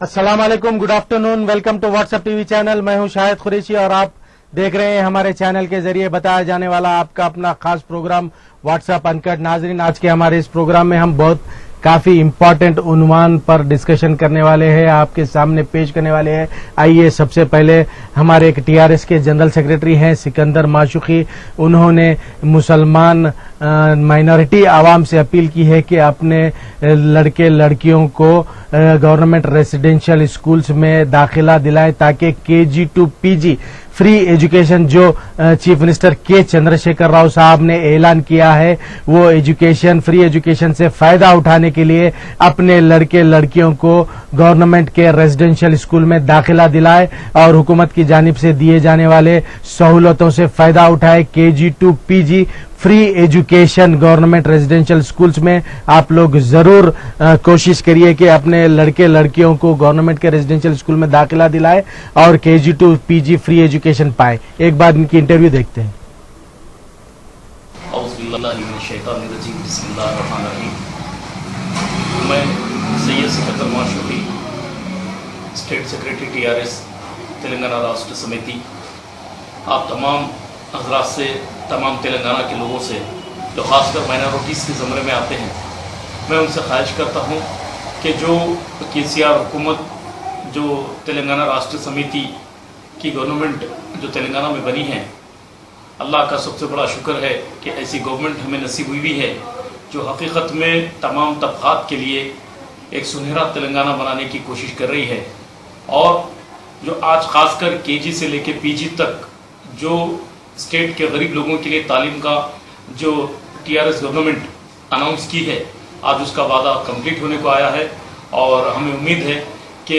अस्सलाम वालेकुम, good afternoon, welcome to WhatsApp TV channel. मैं हूं शाहिद कुरैशी और आप देख रहे हैं हमारे चैनल के जरिए बताया जाने वाला आपका अपना खास प्रोग्राम व्हाट्सएप अनकट। नाजरीन, आज के हमारे इस प्रोग्राम में हम बहुत काफी इम्पोर्टेंट उन्वान पर डिस्कशन करने वाले हैं, आपके सामने पेश करने वाले हैं। आइए सबसे पहले हमारे एक टीआरएस के जनरल सेक्रेटरी हैं सिकंदर माशुकी, उन्होंने मुसलमान माइनॉरिटी आवाम से अपील की है कि अपने लड़के लड़कियों को गवर्नमेंट रेसिडेंशियल स्कूल्स में दाखिला दिलाएं ताकि KG to PG free education जो chief minister K Chandrashekar Rao साहब ने ऐलान किया है, वो एजुकेशन फ्री एजुकेशन से फायदा उठाने के लिए अपने लड़के लड़कियों को गवर्नमेंट के रेजिडेंशियल स्कूल में दाखिला दिलाए और हुकूमत की जानिब से दिए जाने वाले सहूलतों से फायदा उठाए। KG to PG free education government residential schools में आप लोग जरूर कोशिश करिए कि अपने लड़के लड़कियों को गवर्नमेंट के रेजिडेंशियल स्कूल में दाखिला दिलाए और KG to PG free education पाए। एक बार इनकी इंटरव्यू देखते हैं। मैं Syed Sikandar Mashuki, state secretary TRS Telangana Rashtra Samithi, आप तमाम हजरात से, तमाम तेलंगाना के लोगों से जो खासकर माइनॉरिटीज़ के ज़मरे में आते हैं, मैं उनसे ख्वाहिश करता हूं कि जो केसीआर हुकूमत, जो तेलंगाना राष्ट्र समिति की गवर्नमेंट जो तेलंगाना में बनी है, अल्लाह का सबसे बड़ा शुक्र है कि ऐसी गवर्नमेंट हमें नसीब हुई है जो हकीकत में तमाम तबक़ात के लिए एक सुनहरा तेलंगाना बनाने की कोशिश कर रही है। और जो आज खासकर केजी से लेकर पीजी तक जो स्टेट के गरीब लोगों के लिए तालीम का जो टीआरएस गवर्नमेंट अनाउंस की है, आज उसका वादा कंप्लीट होने को आया है और हमें उम्मीद है कि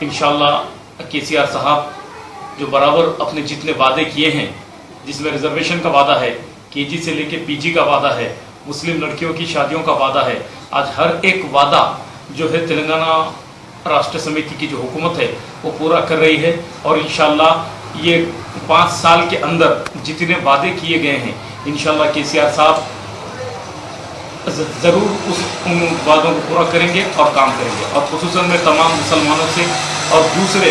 इंशाअल्लाह केसीआर साहब जो बराबर अपने जितने वादे किए हैं, जिसमें रिजर्वेशन का वादा है, केजी से लेके पीजी का वादा है, मुस्लिम लड़कियों की शादियों का वादा है, आज हर एक वादा जो है तेलंगाना राष्ट्र समिति की जो हुकूमत है वो पूरा कर रही है। और इंशाअल्लाह ये 5 साल के अंदर जितने वादे किए गए हैं, इंशाअल्लाह केसीआर साहब ज़रूर उन वादों को पूरा करेंगे और काम करेंगे। और खुसूसन में तमाम मुसलमानों से और दूसरे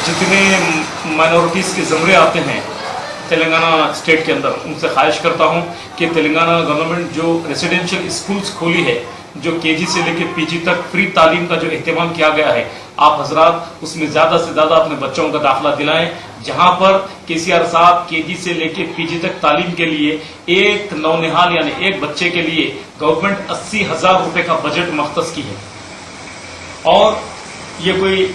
जितने माइनॉरिटीज़ के ज़मरे आते हैं तेलंगाना स्टेट के अंदर, उनसे ख्वाहिश करता हूं कि तेलंगाना गवर्नमेंट जो रेसिडेंशियल स्कूल्स खोली है, जो केजी से लेकर पीजी तक फ्री तालीम का जो एहतमाम किया गया है, आप हजरात उसमें ज़्यादा से ज़्यादा अपने बच्चों का दाखिला दिलाएं। जहां पर केसीआर साहब केजी से लेकर पीजी तक तालीम के लिए एक नौनिहाल यानी एक बच्चे के लिए गवर्नमेंट 80,000 रुपये का बजट मख्तस की है। और ये कोई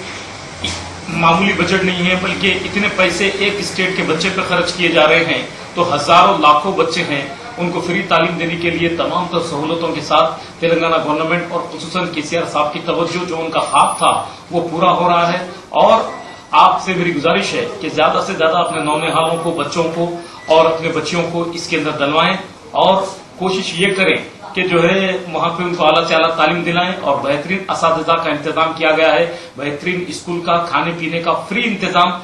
मामूली बजट नहीं है, बल्कि इतने पैसे एक स्टेट के बच्चे पर खर्च किए जा रहे हैं, तो हजारों लाखों बच्चे हैं, उनको फ्री तालीम देने के लिए तमाम तर सहूलतों के साथ तेलंगाना गवर्नमेंट और खुसूसन केसीआर साहब की तवज्जो जो उनका ख्वाब था वो पूरा हो रहा है। और आपसे मेरी गुजारिश है कि ज्यादा से ज्यादा अपने नौनिहालों को, बच्चों को और अपने बच्चियों को इसके अंदर डलवाएं और कोशिश ये करें कि जो है वहां पे उनको आला से आला तालीम दिलाएं। और बेहतरीन असातिज़ा का इंतजाम किया गया है, बेहतरीन स्कूल का खाने पीने का फ्री इंतजाम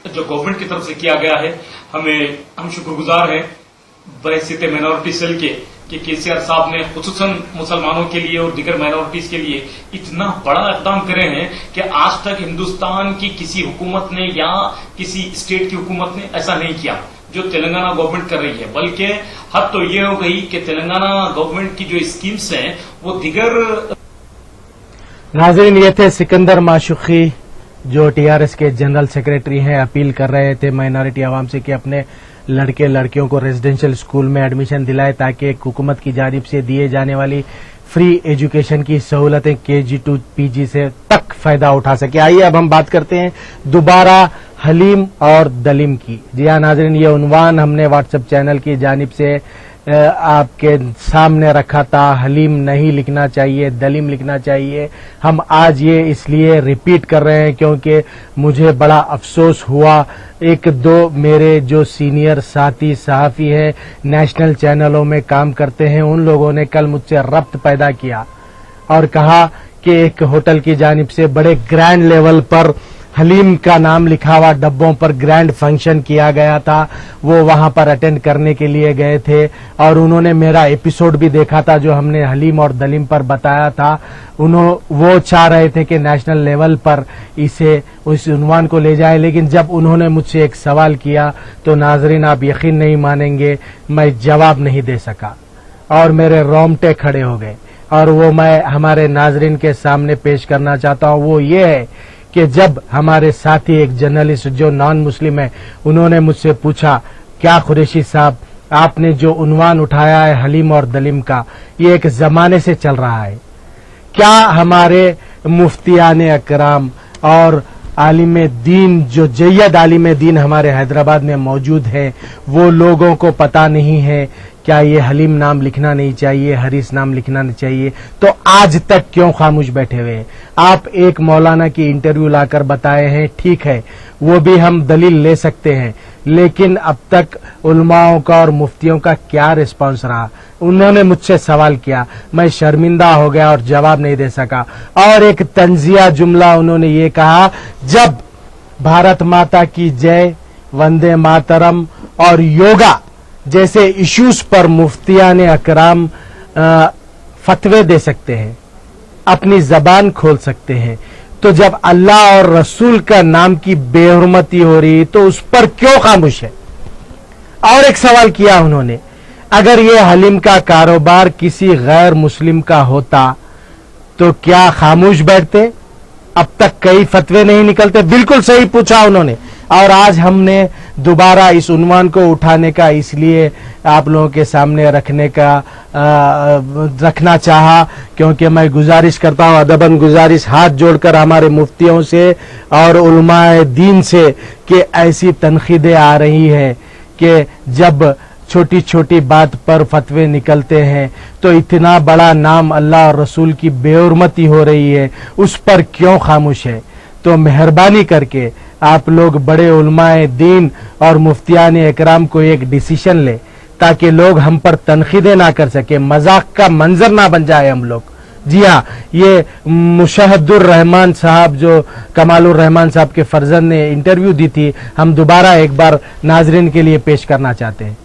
जो गवर्नमेंट की तरफ से किया गया है। हम शुक्रगुजार हैं बहसीत माइनॉरिटी सेल के कि केसीआर साहब ने खुसूसन मुसलमानों के लिए और दीगर माइनॉरिटीज के लिए इतना बड़ा इक़दाम करे हैं कि आज तक हिंदुस्तान की किसी हुकूमत ने या किसी स्टेट की हुकूमत ने ऐसा नहीं किया जो तेलंगाना गवर्नमेंट कर रही है। बल्कि हद तो ये हो गई कि तेलंगाना गवर्नमेंट की जो स्कीम्स हैं वो दीगर। नाज़रीन, ये थे सिकंदर माशुकी जो टीआरएस के जनरल सेक्रेटरी हैं, अपील कर रहे थे माइनॉरिटी आवाम से कि अपने लड़के लड़कियों को रेजिडेंशियल स्कूल में एडमिशन दिलाए ताकि हुकूमत की जानिब से दिए जाने वाली फ्री एजुकेशन की सहूलतें केजी टू पीजी से तक फायदा उठा सके। आइए अब हम बात करते हैं दोबारा हलीम और दलीम की। जी हाँ नाज़रीन, ये उन्वान हमने व्हाट्सएप चैनल की जानिब से आपके सामने रखा था, हलीम नहीं लिखना चाहिए, दलीम लिखना चाहिए। हम आज ये इसलिए रिपीट कर रहे हैं क्योंकि मुझे बड़ा अफसोस हुआ, एक दो मेरे जो सीनियर साथी सहाफ़ी हैं, नेशनल चैनलों में काम करते हैं, उन लोगों ने कल मुझसे रब्त पैदा किया और कहा कि एक होटल की जानिब से बड़े ग्रैंड लेवल पर हलीम का नाम लिखा हुआ डब्बों पर ग्रैंड फंक्शन किया गया था, वो वहां पर अटेंड करने के लिए गए थे और उन्होंने मेरा एपिसोड भी देखा था जो हमने हलीम और दलीम पर बताया था। वो चाह रहे थे कि नेशनल लेवल पर इसे उस उन्वान को ले जाए, लेकिन जब उन्होंने मुझसे एक सवाल किया तो नाजरीन आप यकीन नहीं मानेंगे, मैं जवाब नहीं दे सका और मेरे रोंगटे खड़े हो गए। और वो मैं हमारे नाजरीन के सामने पेश करना चाहता हूं, वो ये है कि जब हमारे साथी एक जर्नलिस्ट जो नॉन मुस्लिम है, उन्होंने मुझसे पूछा क्या कुरैशी साहब आपने जो उन्वान उठाया है हलीम और दलीम का, ये एक जमाने से चल रहा है, क्या हमारे मुफ्तियान अकराम और आलिम दीन जो जैयद आलिम दीन हमारे हैदराबाद में मौजूद है वो लोगों को पता नहीं है क्या ये हलीम नाम लिखना नहीं चाहिए, हरीस नाम लिखना नहीं चाहिए, तो आज तक क्यों खामोश बैठे हुए हैं? आप एक मौलाना की इंटरव्यू लाकर बताए हैं, ठीक है वो भी हम दलील ले सकते हैं, लेकिन अब तक उलमाओं का और मुफ्तियों का क्या रिस्पांस रहा? उन्होंने मुझसे सवाल किया, मैं शर्मिंदा हो गया और जवाब नहीं दे सका। और एक तंजिया जुमला उन्होंने ये कहा, जब भारत माता की जय, वंदे मातरम और योगा जैसे इश्यूज पर मुफ्तियान अकराम फतवे दे सकते हैं, अपनी जबान खोल सकते हैं, तो जब अल्लाह और रसूल का नाम की बेहुरमती हो रही तो उस पर क्यों खामोश है? और एक सवाल किया उन्होंने, अगर ये हलीम का कारोबार किसी गैर मुस्लिम का होता तो क्या खामोश बैठते? अब तक कई फतवे नहीं निकलते। बिल्कुल सही पूछा उन्होंने। और आज हमने दोबारा इस उन्वान को उठाने का इसलिए आप लोगों के सामने रखना चाहा क्योंकि मैं गुजारिश करता हूं, अदबन गुजारिश हाथ जोड़कर हमारे मुफ्तियों से और उलमाए दीन से कि ऐसी तनकीदें आ रही हैं कि जब छोटी छोटी बात पर फतवे निकलते हैं तो इतना बड़ा नाम अल्लाह और रसूल की बेहुरमती हो रही है, उस पर क्यों खामोश है? तो मेहरबानी करके आप लोग बड़े उलमाए दीन और मुफ्तियान इकराम को एक डिसीजन ले ताकि लोग हम पर तनकीदें ना कर सके, मजाक का मंजर ना बन जाए हम लोग। जी हाँ, ये मुशहदुर रहमान साहब जो कमालुर रहमान साहब के फर्जंद ने इंटरव्यू दी थी, हम दोबारा एक बार नाजरीन के लिए पेश करना चाहते हैं।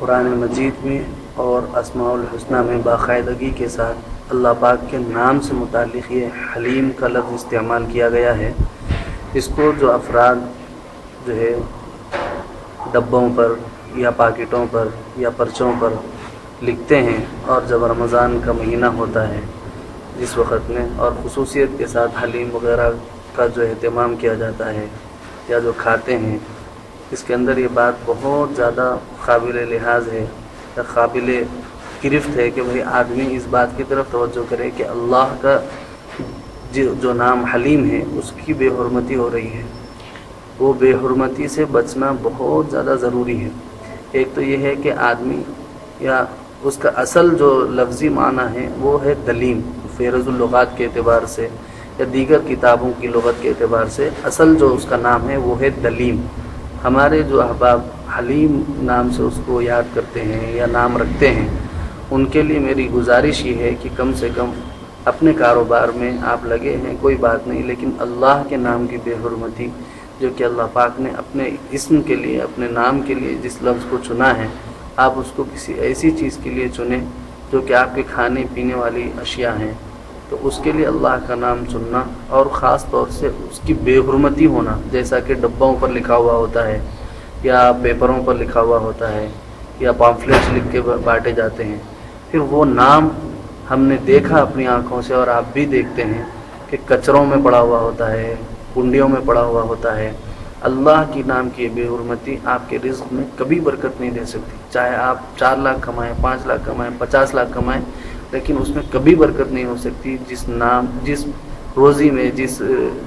قرآن مجید میں اور اسماء الحسنہ میں باقاعدگی کے ساتھ اللہ پاک کے نام سے متعلق یہ حلیم کا لفظ استعمال کیا گیا ہے. اس کو جو افراد جو ہے ڈبوں پر یا پاکٹوں پر یا پرچوں پر لکھتے ہیں اور جب رمضان کا مہینہ ہوتا ہے جس وقت میں اور خصوصیت کے ساتھ حلیم وغیرہ کا جو اہتمام کیا جاتا ہے یا جو کھاتے ہیں، اس کے اندر یہ بات بہت زیادہ قابل لحاظ ہے یا قابل گرفت ہے کہ بھئی آدمی اس بات کی طرف توجہ کرے کہ اللہ کا جو نام حلیم ہے اس کی بے حرمتی ہو رہی ہے. وہ بے حرمتی سے بچنا بہت زیادہ ضروری ہے. ایک تو یہ ہے کہ آدمی یا اس کا اصل جو لفظی معنی ہے وہ ہے دلیم. فہرست اللغات کے اعتبار سے یا دیگر کتابوں کی لغت کے اعتبار سے اصل جو اس کا نام ہے وہ ہے دلیم. ہمارے جو احباب حلیم نام سے اس کو یاد کرتے ہیں یا نام رکھتے ہیں، ان کے لیے میری گزارش یہ ہے کہ کم سے کم اپنے کاروبار میں آپ لگے ہیں کوئی بات نہیں، لیکن اللہ کے نام کی بے حرمتی جو کہ اللہ پاک نے اپنے اسم کے لیے اپنے نام کے لیے جس لفظ کو چنا ہے، آپ اس کو کسی ایسی چیز کے لیے چنیں جو کہ آپ کے کھانے پینے والی اشیاء ہیں. تو اس کے لیے اللہ کا نام چننا اور خاص طور سے اس کی بے حرمتی ہونا، جیسا کہ ڈبوں پر لکھا ہوا ہوتا ہے یا پیپروں پر لکھا ہوا ہوتا ہے یا پامفلیٹس لکھ کے بانٹے جاتے ہیں، پھر وہ نام ہم نے دیکھا اپنی آنکھوں سے اور آپ بھی دیکھتے ہیں کہ کچروں میں پڑا ہوا ہوتا ہے، کنڈیوں میں پڑا ہوا ہوتا ہے. اللہ کی نام کی بے حرمتی آپ کے رزق میں کبھی برکت نہیں دے سکتی. چاہے آپ 4 لاکھ کمائیں، 5 لاکھ کمائیں، 50 لاکھ کمائیں، لیکن اس میں کبھی برکت نہیں ہو سکتی. جس روزی میں جس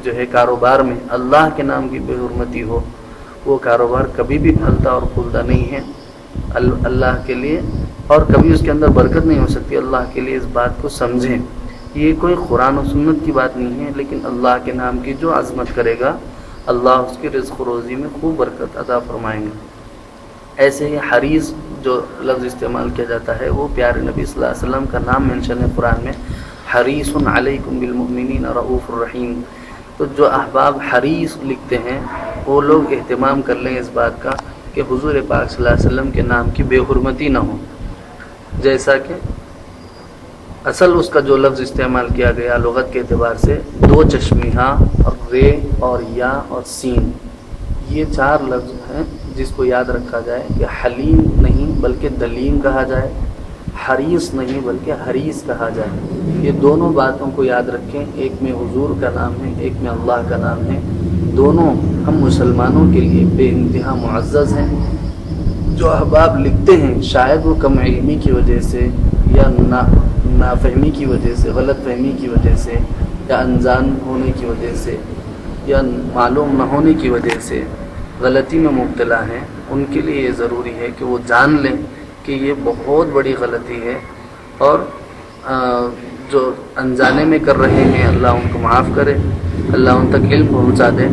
جو ہے کاروبار میں اللہ کے نام کی بے حرمتی ہو، وہ کاروبار کبھی بھی پھلتا اور پھولتا نہیں ہے اللہ کے لیے، اور کبھی اس کے اندر برکت نہیں ہو سکتی. اللہ کے لیے اس بات کو سمجھیں. یہ کوئی قرآن و سنت کی بات نہیں ہے، لیکن اللہ کے نام کی جو عظمت کرے گا اللہ اس کی رزق و روزی میں خوب برکت عطا فرمائیں گے. ایسے ہی حریص جو لفظ استعمال کیا جاتا ہے وہ پیارے نبی صلی اللہ علیہ وسلم کا نام منشن ہے قرآن میں، حریص علیکم بالمؤمنین رؤوف الرحیم. تو جو احباب حریص لکھتے ہیں وہ لوگ اہتمام کر لیں اس بات کا کہ حضور پاک صلی اللہ علیہ وسلم کے نام کی بے حرمتی نہ ہو. جیسا کہ اصل اس کا جو لفظ استعمال کیا گیا لغت کے اعتبار سے 2 چشمیہ اور رے اور یا اور سین، یہ 4 لفظ ہیں جس کو یاد رکھا جائے کہ حلیم نہیں بلکہ دلیم کہا جائے، حریص نہیں بلکہ حریص کہا جائے. یہ دونوں باتوں کو یاد رکھیں. ایک میں حضور کا نام ہے، ایک میں اللہ کا نام ہے. دونوں ہم مسلمانوں کے لیے بے انتہا معزز ہیں. جو احباب لکھتے ہیں شاید وہ کم علمی کی وجہ سے یا نافہمی کی وجہ سے، غلط فہمی کی وجہ سے یا انجان ہونے کی وجہ سے یا معلوم نہ ہونے کی وجہ سے غلطی میں مبتلا ہیں، ان کے لیے یہ ضروری ہے کہ وہ جان لیں کہ یہ بہت بڑی غلطی ہے، اور جو انجانے میں کر رہے ہیں اللہ ان کو معاف کرے، اللہ ان تک علم پہنچا دے.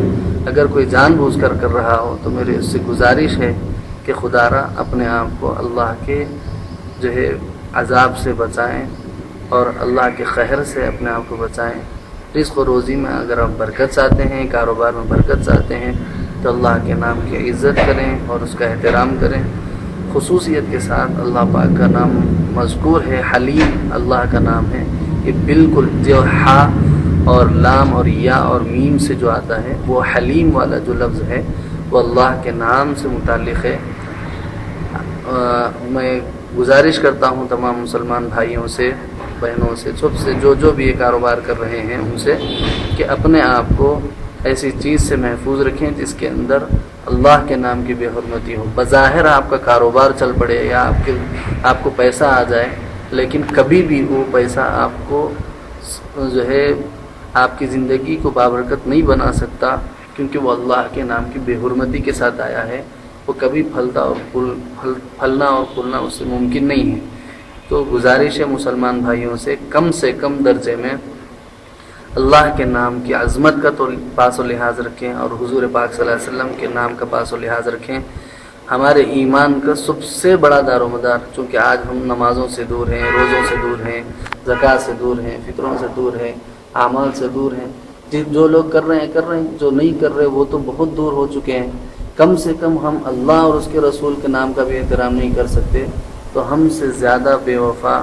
اگر کوئی جان بوجھ کر رہا ہو تو میرے اس سے گزارش ہے کہ خدا را اپنے آپ کو اللہ کے جو ہے عذاب سے بچائیں اور اللہ کے قہر سے اپنے آپ کو بچائیں. رزق و روزی میں اگر آپ برکت چاہتے ہیں، کاروبار میں برکت چاہتے ہیں، تو اللہ کے نام کی عزت کریں اور اس کا احترام کریں. خصوصیت کے ساتھ اللہ پاک کا نام مذکور ہے، حلیم اللہ کا نام ہے. یہ بالکل جو ہا اور لام اور یا اور میم سے جو آتا ہے وہ حلیم والا جو لفظ ہے وہ اللہ کے نام سے متعلق ہے. میں گزارش کرتا ہوں تمام مسلمان بھائیوں سے، بہنوں سے، سب سے جو بھی یہ کاروبار کر رہے ہیں ان سے کہ اپنے آپ کو ایسی چیز سے محفوظ رکھیں جس کے اندر اللہ کے نام کی بے حرمتی ہو. بظاہر آپ کا کاروبار چل پڑے یا آپ کو پیسہ آ جائے، لیکن کبھی بھی وہ پیسہ آپ کو جو ہے آپ کی زندگی کو بابرکت نہیں بنا سکتا، کیونکہ وہ اللہ کے نام کی بے حرمتی کے ساتھ آیا ہے. وہ کبھی پھلنا اور پھولنا اس سے ممکن نہیں ہے. تو گزارش ہے مسلمان بھائیوں سے کم درجے میں اللہ کے نام کی عظمت کا تو پاس و لحاظ رکھیں اور حضور پاک صلی اللہ علیہ وسلم کے نام کا پاس و لحاظ رکھیں. ہمارے ایمان کا سب سے بڑا دار و مدار، چونکہ آج ہم نمازوں سے دور ہیں، روزوں سے دور ہیں، زکوٰۃ سے دور ہیں، فطروں سے دور ہیں، اعمال سے دور ہیں. جو لوگ کر رہے ہیں، جو نہیں کر رہے وہ تو بہت دور ہو چکے ہیں. कम से कम हम अल्लाह और उसके रसूल के नाम का भी एहतराम नहीं कर सकते, तो हमसे ज़्यादा बेवफा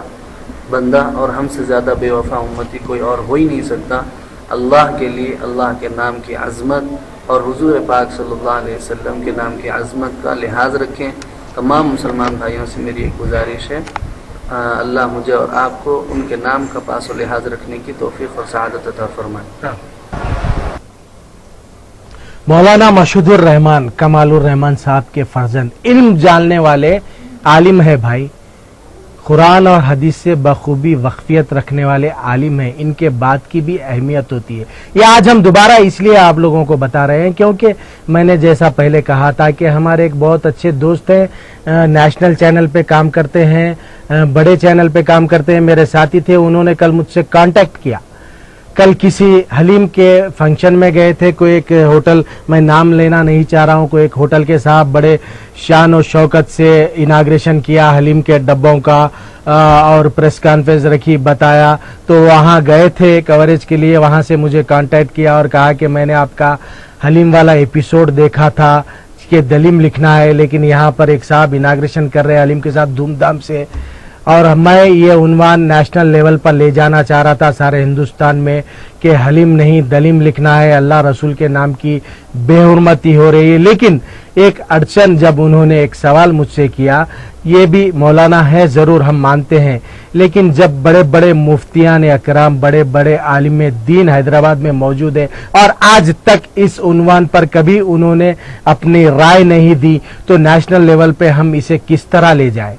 बंदा और हमसे ज़्यादा बेवफा उम्मती कोई और हो ही नहीं सकता। अल्लाह के लिए अल्लाह के नाम की अज़मत और हुजूर पाक सल्लल्लाहु अलैहि वसल्लम के नाम की अज़मत का लिहाज रखें। तमाम मुसलमान भाइयों से मेरी एक गुजारिश है, अल्लाह मुझे और आपको उनके नाम का पास और लिहाज रखने की तौफीक और सआदत अता फरमाए। मौलाना मशहूदुर रहमान कमालुर रहमान साहब के फर्जंद, इल्म जानने वाले आलिम है भाई, कुरान और हदीस से बखूबी वक्फियत रखने वाले आलिम हैं, इनके बात की भी अहमियत होती है। ये आज हम दोबारा इसलिए आप लोगों को बता रहे हैं क्योंकि मैंने जैसा पहले कहा था कि हमारे एक बहुत अच्छे दोस्त हैं, नेशनल चैनल पे काम करते हैं, बड़े चैनल पे काम करते हैं, मेरे साथी थे, उन्होंने कल मुझसे कांटेक्ट किया। कल किसी हलीम के फंक्शन में गए थे, कोई एक होटल, मैं नाम लेना नहीं चाह रहा हूं, कोई एक होटल के साहब बड़े शान और शौकत से इनाग्रेशन किया हलीम के डब्बों का और प्रेस कॉन्फ्रेंस रखी, बताया, तो वहां गए थे कवरेज के लिए। वहां से मुझे कांटेक्ट किया और कहा कि मैंने आपका हलीम वाला एपिसोड देखा था कि दलीम लिखना है, लेकिन यहाँ पर एक साहब इनाग्रेशन कर रहे हैं हलीम के साथ धूमधाम से, और मैं ये उन्वान नेशनल लेवल पर ले जाना चाह रहा था सारे हिंदुस्तान में कि हलीम नहीं दलीम लिखना है, अल्लाह रसूल के नाम की बेहुरमती हो रही है। लेकिन एक अड़चन जब उन्होंने एक सवाल मुझसे किया, ये भी मौलाना है ज़रूर, हम मानते हैं, लेकिन जब बड़े बड़े मुफ्तियान अकराम, बड़े बड़े आलिम दीन हैदराबाद में मौजूद है और आज तक इस उन्वान पर कभी उन्होंने अपनी राय नहीं दी, तो नेशनल लेवल पे हम इसे किस तरह ले जाए।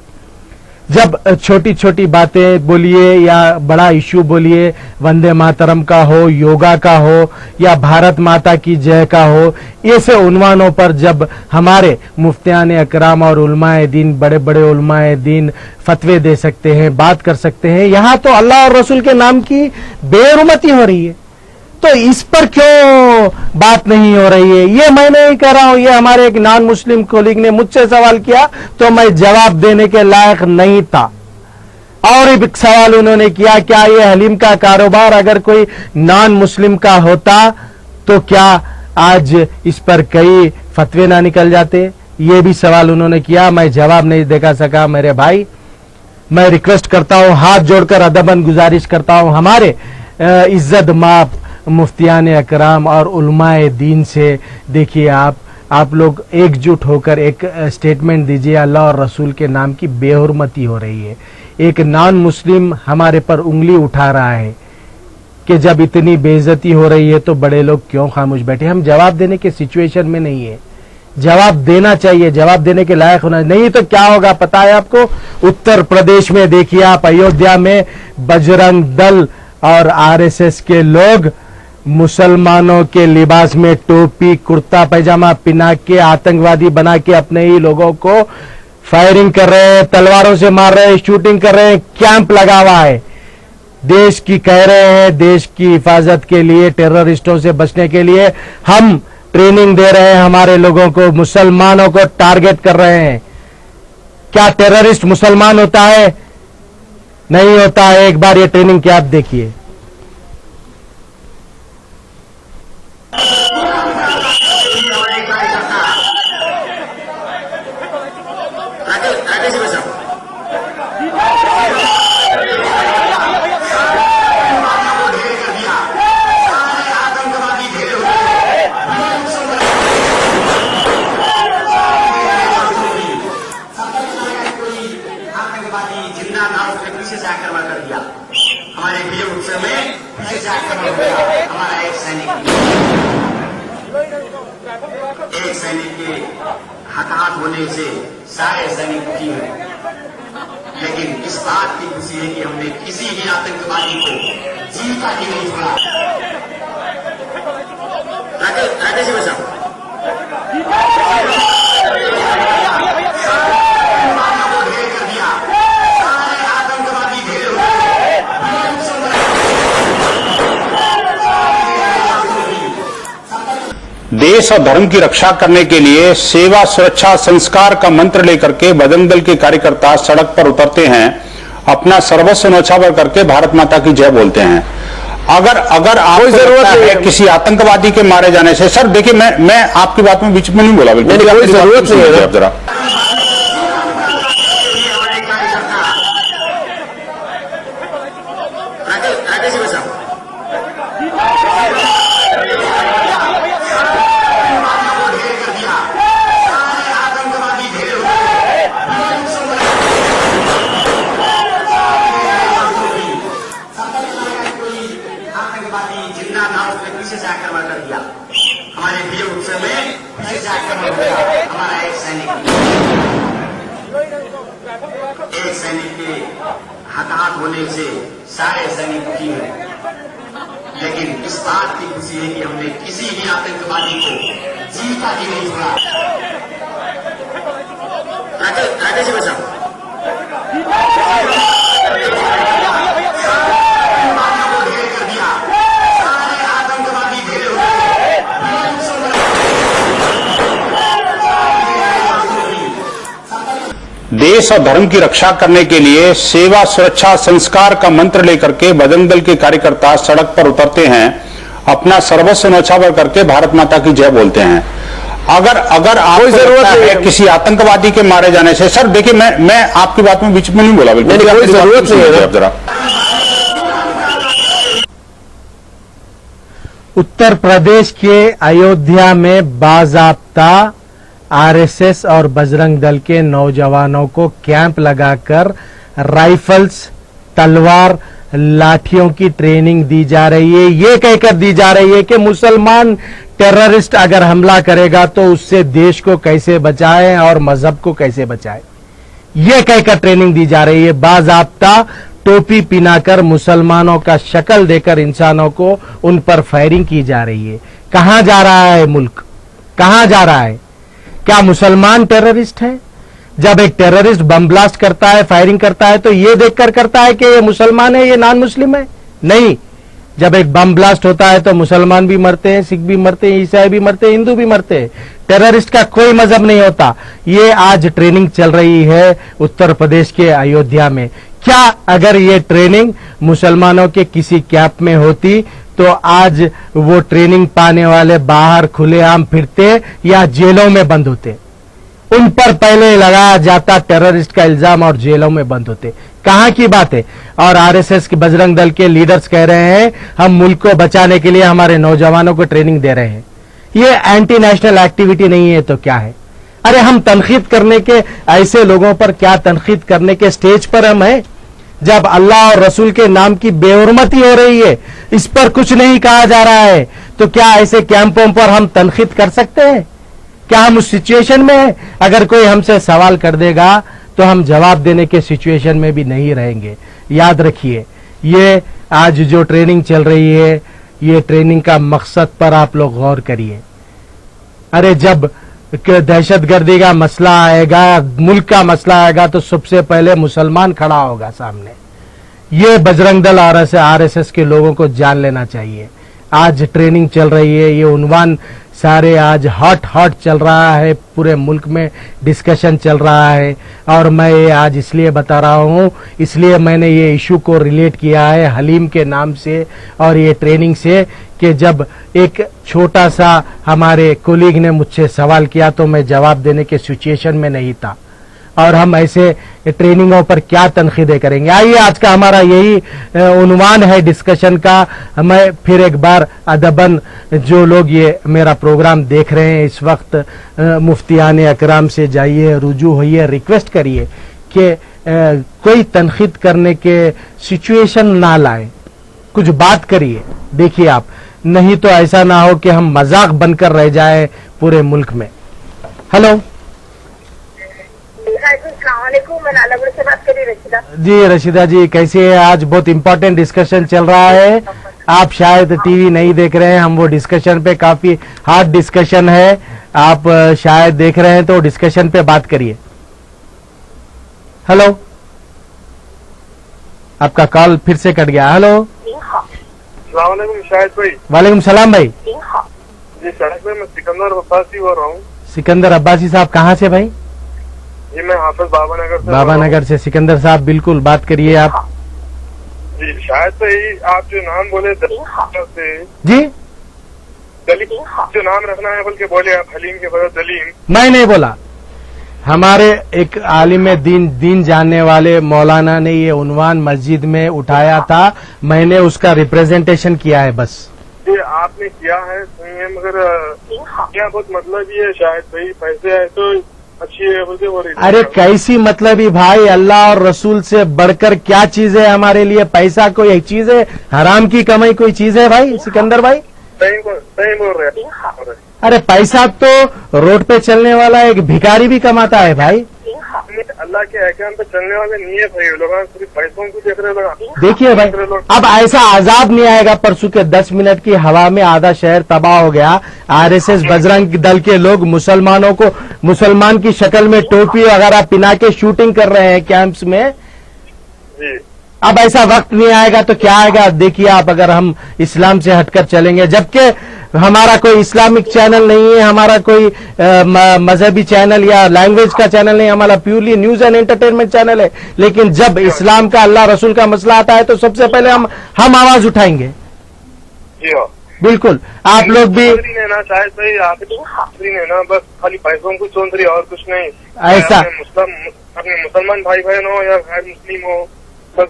जब छोटी छोटी बातें बोलिए या बड़ा इशू बोलिए, वंदे मातरम का हो, योगा का हो या भारत माता की जय का हो, ऐसे उन्वानों पर जब हमारे मुफ्तियान अकराम और उलमाए दीन, बड़े बड़े उलमाए दीन फतवे दे सकते हैं, बात कर सकते हैं, यहाँ तो अल्लाह और रसूल के नाम की बेहुरमती हो रही है, तो इस पर क्यों बात नहीं हो रही है? ये मैं नहीं कह रहा हूं, ये हमारे एक नॉन मुस्लिम कोलीग ने मुझसे सवाल किया तो मैं जवाब देने के लायक नहीं था। और एक सवाल उन्होंने किया, क्या ये हलीम का कारोबार अगर कोई नॉन मुस्लिम का होता तो क्या आज इस पर कई फतवे ना निकल जाते? ये भी सवाल उन्होंने किया, मैं जवाब नहीं दे सका। मेरे भाई, मैं रिक्वेस्ट करता हूं, हाथ जोड़कर अदबन गुजारिश करता हूं हमारे इज्जत माप मुफ्तियान अकराम और उलमाए दीन से, देखिए आप लोग एकजुट होकर एक स्टेटमेंट दीजिए, अल्लाह और रसूल के नाम की बेहुरमती हो रही है। एक नॉन मुस्लिम हमारे पर उंगली उठा रहा है कि जब इतनी बेइज्जती हो रही है तो बड़े लोग क्यों खामोश बैठे। हम जवाब देने के सिचुएशन में नहीं है, जवाब देना चाहिए, जवाब देने के लायक होना, नहीं तो क्या होगा पता है आपको? उत्तर प्रदेश में देखिए आप, अयोध्या में बजरंग दल और आरएसएस के लोग मुसलमानों के लिबास में टोपी कुर्ता पैजामा पिना के आतंकवादी बना के अपने ही लोगों को फायरिंग कर रहे हैं, तलवारों से मार रहे हैं, शूटिंग कर रहे हैं, कैंप लगा हुआ है। देश की कह रहे हैं, देश की हिफाजत के लिए, टेररिस्टों से बचने के लिए हम ट्रेनिंग दे रहे हैं हमारे लोगों को, मुसलमानों को टारगेट कर रहे हैं। क्या टेररिस्ट मुसलमान होता है? नहीं होता है। एक बार ये ट्रेनिंग क्या आप देखिए। एक सैनिक के हताहत होने से सारे सैनिक दुखी हैं, लेकिन इस बात की खुशी है कि हमने किसी भी आतंकवादी को जीता ही नहीं छोड़ा। राकेश भाई साहब, देश और धर्म की रक्षा करने के लिए सेवा सुरक्षा संस्कार का मंत्र लेकर के बजरंग दल के कार्यकर्ता सड़क पर उतरते हैं, अपना सर्वस्व न्यौछावर करके भारत माता की जय बोलते हैं। अगर आपको लगता है किसी आतंकवादी के मारे जाने से, सर देखिए मैं आपकी बात में बीच में नहीं बोला, बिल्कुल कोई जरूरत नहीं है। आप जरा जिंदा था उसने पीछे से आक्रमण कर दिया। हमारे विजय उत्सव में पीछे से आक्रमण हो गया। हमारा एक सैनिक के हताहत होने से सारे सैनिक दुखी हैं, लेकिन इस बात की खुशी है कि हमने किसी भी आतंकवादी को जीता ही नहीं छोड़ा। राकेश भाई साहब, देश और धर्म की रक्षा करने के लिए सेवा, सुरक्षा, संस्कार का मंत्र लेकर के बजरंग दल के कार्यकर्ता सड़क पर उतरते हैं, अपना सर्वस्व न्यौछावर करके भारत माता की जय बोलते हैं। अगर आपको लगता है किसी आतंकवादी के मारे जाने से, सर देखिए मैं आपकी बात में बीच में नहीं बोला, बिल्कुल कोई जरूरत नहीं है। आप जरा उत्तर प्रदेश के अयोध्या में बाज़ाब्ता आरएसएस और बजरंग दल के नौजवानों को कैंप लगाकर राइफल्स, तलवार, लाठियों की ट्रेनिंग दी जा रही है। ये कहकर दी जा रही है कि मुसलमान टेररिस्ट अगर हमला करेगा तो उससे देश को कैसे बचाएं और मजहब को कैसे बचाएं, ये कहकर ट्रेनिंग दी जा रही है। बाज़ाब्ता टोपी पिनाकर मुसलमानों का शक्ल देकर इंसानों को उन पर फायरिंग की जा रही है। कहां जा रहा है मुल्क, कहां जा रहा है? क्या मुसलमान टेररिस्ट है? जब एक टेररिस्ट बम ब्लास्ट करता है, फायरिंग करता है, तो ये देखकर करता है कि ये मुसलमान है, ये नॉन मुस्लिम है? नहीं। जब एक बम ब्लास्ट होता है तो मुसलमान भी मरते हैं, सिख भी मरते हैं, ईसाई भी मरते हैं, हिंदू भी मरते हैं। टेररिस्ट का कोई मजहब नहीं होता। ये आज ट्रेनिंग चल रही है उत्तर प्रदेश के अयोध्या में। क्या अगर ये ट्रेनिंग मुसलमानों के किसी कैंप में होती तो आज वो ट्रेनिंग पाने वाले बाहर खुलेआम फिरते या जेलों में बंद होते? उन पर पहले लगाया जाता टेररिस्ट का इल्जाम और जेलों में बंद होते। कहां की बात है? और आरएसएस के बजरंग दल के लीडर्स कह रहे हैं हम मुल्क को बचाने के लिए हमारे नौजवानों को ट्रेनिंग दे रहे हैं। ये एंटी नेशनल एक्टिविटी नहीं है तो क्या है? अरे हम तनकीद करने के, ऐसे लोगों पर क्या तनकीद करने के स्टेज पर हम हैं जब अल्लाह और रसूल के नाम की बेहुरमती हो रही है, इस पर कुछ नहीं कहा जा रहा है, तो क्या ऐसे कैंपों पर हम तनकीद कर सकते हैं? क्या हम उस सिचुएशन में हैं? अगर कोई हमसे सवाल कर देगा तो हम जवाब देने के सिचुएशन में भी नहीं रहेंगे। याद रखिए, ये आज जो ट्रेनिंग चल रही है, ये ट्रेनिंग का मकसद पर आप लोग गौर करिए। अरे जब दहशतगर्दी का मसला आएगा, मुल्क का मसला आएगा, तो सबसे पहले मुसलमान खड़ा होगा सामने। ये बजरंग दल और आरएसएस के लोगों को जान लेना चाहिए। आज ट्रेनिंग चल रही है, ये उन्वान सारे आज हॉट चल रहा है, पूरे मुल्क में डिस्कशन चल रहा है। और मैं ये आज इसलिए बता रहा हूं, इसलिए मैंने ये इशू को रिलेट किया है हलीम के नाम से और ये ट्रेनिंग से, कि जब एक छोटा सा हमारे कोलीग ने मुझसे सवाल किया तो मैं जवाब देने के सिचुएशन में नहीं था। और हम ऐसे ट्रेनिंगों पर क्या तनकीदें करेंगे? आइए, आज का हमारा यही उन्वान है डिस्कशन का। मैं फिर एक बार अदबन जो लोग ये मेरा प्रोग्राम देख रहे हैं इस वक्त, मुफ्तियान अकराम से जाइए, रुजू होइए, रिक्वेस्ट करिए कि कोई तनकीद करने के सिचुएशन ना लाए, कुछ बात करिए। देखिए आप, नहीं तो ऐसा ना हो कि हम मजाक बनकर रह जाए पूरे मुल्क में। हेलो मैं नालागढ़ से बात कर रही हूँ, रशीदा जी। रशीदा जी कैसे है? आज बहुत इंपॉर्टेंट डिस्कशन चल रहा है, आप शायद टीवी नहीं देख रहे हैं। हम वो डिस्कशन पे, काफी हार्ड डिस्कशन है, आप शायद देख रहे हैं, तो डिस्कशन पे बात करिए। हेलो, आपका कॉल फिर से कट गया। हेलो, शाहिद भाई। वालेकुम सलाम भाई। जी सड़क में मैं सिकंदर अब्बासी बोल रहा हूँ। सिकंदर अब्बासी साहब कहाँ से भाई? जी मैं हाफिज बाबा नगर से। बाबा नगर से। सिकंदर साहब बिल्कुल बात करिए आप। जी शायद से ही आप जो नाम बोले दलीम से जी दलीम जो नाम रखना है बल्कि बोले आप हलीम के बदले दलीम। मैं नहीं बोला, हमारे एक आलिम दीन जानने वाले मौलाना ने ये उन्वान मस्जिद में उठाया था, मैंने उसका रिप्रेजेंटेशन किया है बस। ये आपने किया है सही है, मगर क्या बहुत मतलब ये है शायद भाई पैसे है तो अच्छी है बोलते वो अरे कैसी मतलबी भाई, अल्लाह और रसूल से बढ़कर क्या चीज है हमारे लिए? पैसा कोई एक चीज है? हराम की कमाई कोई चीज है भाई सिकंदर भाई? सही बोल रहे हैं। अरे पैसा तो रोड पे चलने वाला एक भिखारी भी कमाता है भाई। अल्लाह के अहकाम पे चलने वाले नहीं है भाई, लोग सिर्फ पैसों को देख रहे लोग। देखिए भाई, अब ऐसा आजाब नहीं आएगा। परसों के 10 मिनट की हवा में आधा शहर तबाह हो गया। आरएसएस बजरंग दल के लोग मुसलमानों को मुसलमान की शक्ल में टोपी वगैरह पिना के शूटिंग कर रहे हैं कैंप्स में। जी अब ऐसा वक्त नहीं आएगा तो क्या आएगा? देखिए आप, अगर हम इस्लाम से हटकर चलेंगे, जबकि हमारा कोई इस्लामिक चैनल नहीं है, हमारा कोई मजहबी चैनल या लैंग्वेज का चैनल नहीं, हमारा purely news and entertainment channel है, लेकिन जब इस्लाम का अल्लाह रसूल का मसला आता है तो सबसे पहले हम आवाज उठाएंगे। जी हाँ बिल्कुल, आप लोग भी ना शायद सही आप ने ना बस खाली पैसों को सोच रही और कुछ नहीं। ऐसा अपने मुसलमान भाई बहन हो या गैर मुस्लिम हो, बस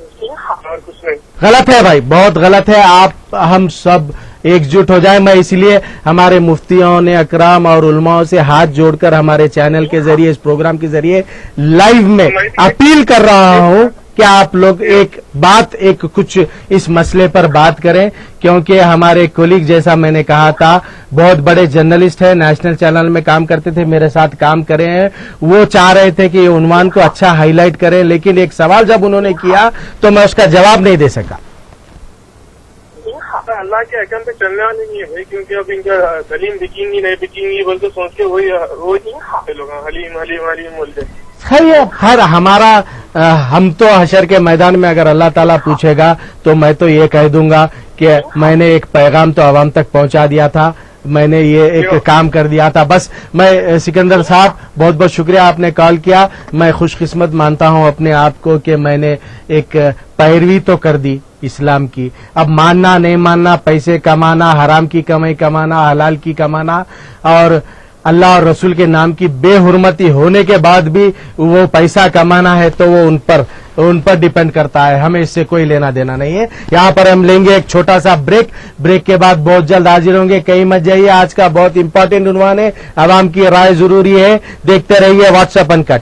और कुछ नहीं। गलत है भाई, बहुत गलत है। आप हम सब एकजुट हो जाए। मैं इसलिए हमारे मुफ्तियों ने अकराम और उलमाओं से हाथ जोड़कर हमारे चैनल के जरिए, इस प्रोग्राम के जरिए लाइव में अपील कर रहा हूं कि आप लोग एक कुछ इस मसले पर बात करें, क्योंकि हमारे कोलीग, जैसा मैंने कहा था, बहुत बड़े जर्नलिस्ट हैं, नेशनल चैनल में काम करते थे, मेरे साथ काम करे हैं। वो चाह रहे थे कि ये उन्वान को अच्छा हाईलाइट करें, लेकिन एक सवाल जब उन्होंने किया तो मैं उसका जवाब नहीं दे सका। अल्लाह के अहकाम पे चलने वाले नहीं है भाई, क्योंकि अब इनका दलीम बिकेंगी नहीं बिकेंगी बोलते सोच के वही रोज लोग हलीम हलीम हलीम बोलते। खैर हमारा हम तो हशर के मैदान में अगर अल्लाह ताला पूछेगा तो मैं तो ये कह दूंगा कि मैंने एक पैगाम तो आवाम तक पहुंचा दिया था, मैंने ये एक काम कर दिया था। बस मैं सिकंदर साहब, बहुत बहुत शुक्रिया आपने कॉल किया। मैं खुशकिस्मत मानता हूं अपने आप को कि मैंने एक पैरवी तो कर दी इस्लाम की। अब मानना नहीं मानना, पैसे कमाना, हराम की कमाई कमाना, हलाल की कमाना और अल्लाह और रसूल के नाम की बेहुरमती होने के बाद भी वो पैसा कमाना है तो वो उन पर डिपेंड करता है। हमें इससे कोई लेना देना नहीं है। यहाँ पर हम लेंगे एक छोटा सा ब्रेक के बाद बहुत जल्द हाजिर होंगे। कहीं मत जाइए, आज का बहुत इंपॉर्टेंट उन्वान है, आवाम की राय जरूरी है। देखते रहिए व्हाट्सएप अनकट।